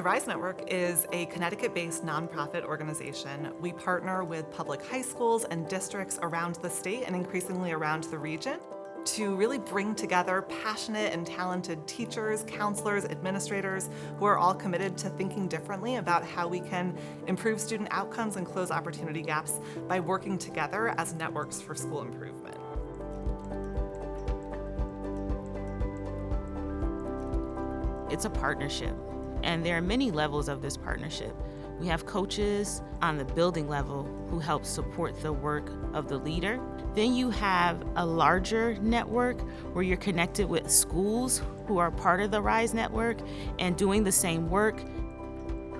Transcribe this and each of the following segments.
The RISE Network is a Connecticut-based nonprofit organization. We partner with public high schools and districts around the state and increasingly around the region to really bring together passionate and talented teachers, counselors, administrators who are all committed to thinking differently about how we can improve student outcomes and close opportunity gaps by working together as networks for school improvement. It's a partnership, and there are many levels of this partnership. We have coaches on the building level who help support the work of the leader. Then you have a larger network where you're connected with schools who are part of the RISE network and doing the same work.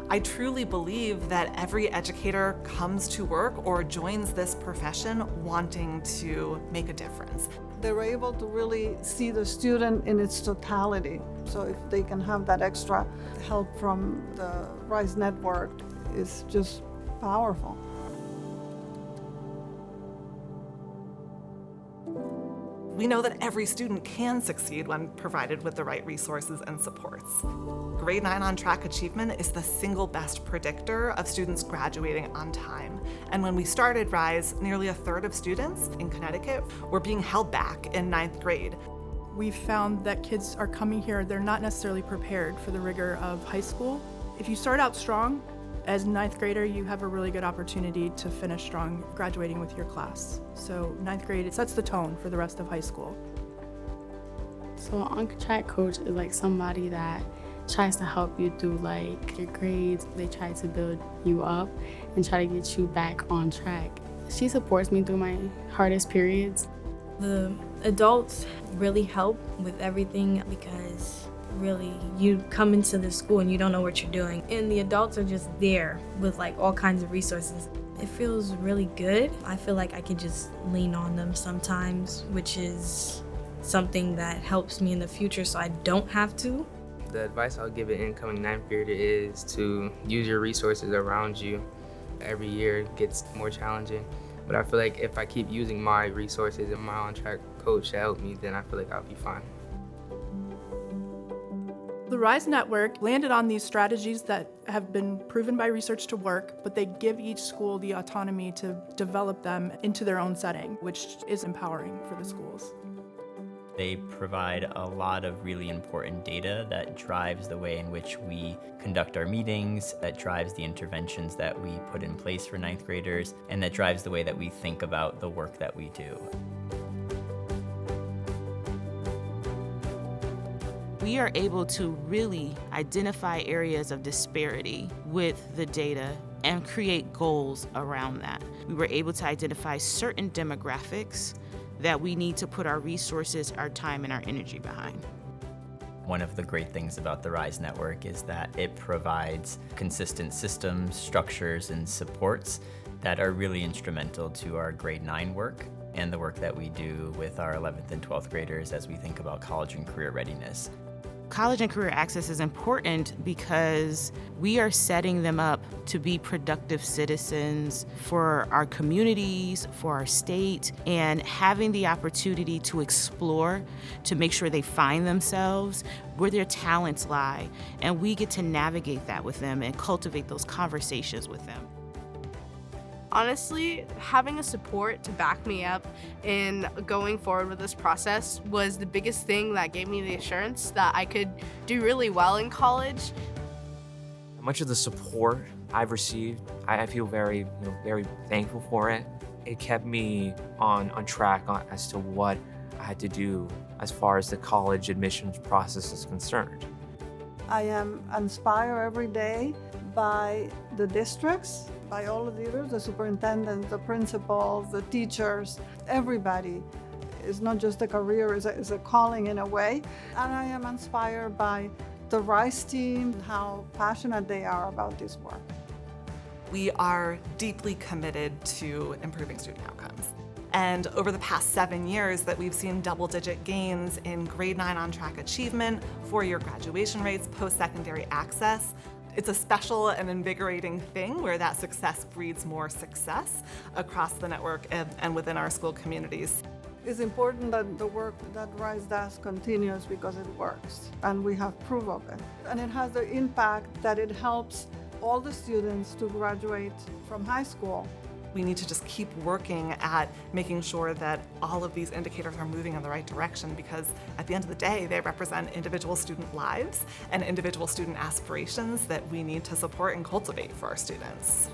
I truly believe that every educator comes to work or joins this profession wanting to make a difference. They were able to really see the student in its totality. So if they can have that extra help from the RISE network, it's just powerful. We know that every student can succeed when provided with the right resources and supports. Grade 9 on-track achievement is the single best predictor of students graduating on time. And when we started RISE, nearly a third of students in Connecticut were being held back in 9th grade. We've found that kids are coming here, they're not necessarily prepared for the rigor of high school. If you start out strong, as a 9th grader, you have a really good opportunity to finish strong graduating with your class. So 9th grade, it sets the tone for the rest of high school. So an on-track coach is like somebody that tries to help you through like your grades. They try to build you up and try to get you back on track. She supports me through my hardest periods. The adults really help with everything because really you come into the school and you don't know what you're doing, and the adults are just there with like all kinds of resources. It feels really good. I feel like I can just lean on them sometimes, which is something that helps me in the future so I don't have to. The advice I'll give an incoming 9th grader is to use your resources around you. Every year it gets more challenging, but I feel like if I keep using my resources and my on-track coach to help me, then I feel like I'll be fine. The RISE network landed on these strategies that have been proven by research to work, but they give each school the autonomy to develop them into their own setting, which is empowering for the schools. They provide a lot of really important data that drives the way in which we conduct our meetings, that drives the interventions that we put in place for 9th graders, and that drives the way that we think about the work that we do. We are able to really identify areas of disparity with the data and create goals around that. We were able to identify certain demographics that we need to put our resources, our time, and our energy behind. One of the great things about the RISE network is that it provides consistent systems, structures, and supports that are really instrumental to our grade 9 work and the work that we do with our 11th and 12th graders as we think about college and career readiness. College and career access is important because we are setting them up to be productive citizens for our communities, for our state, and having the opportunity to explore, to make sure they find themselves where their talents lie. And we get to navigate that with them and cultivate those conversations with them. Honestly, having a support to back me up in going forward with this process was the biggest thing that gave me the assurance that I could do really well in college. Much of the support I've received, I feel very thankful for it. It kept me on track as to what I had to do as far as the college admissions process is concerned. I am inspired every day by the districts, by all the leaders, the superintendents, the principals, the teachers, everybody. It's not just a career, it's a calling in a way. And I am inspired by the RISE team, how passionate they are about this work. We are deeply committed to improving student outcomes. And over the past 7 years that we've seen double-digit gains in grade 9 on-track achievement, 4-year graduation rates, post-secondary access, it's a special and invigorating thing where that success breeds more success across the network and within our school communities. It's important that the work that RISE does continues because it works, and we have proof of it. And it has the impact that it helps all the students to graduate from high school. We need to just keep working at making sure that all of these indicators are moving in the right direction, because at the end of the day, they represent individual student lives and individual student aspirations that we need to support and cultivate for our students.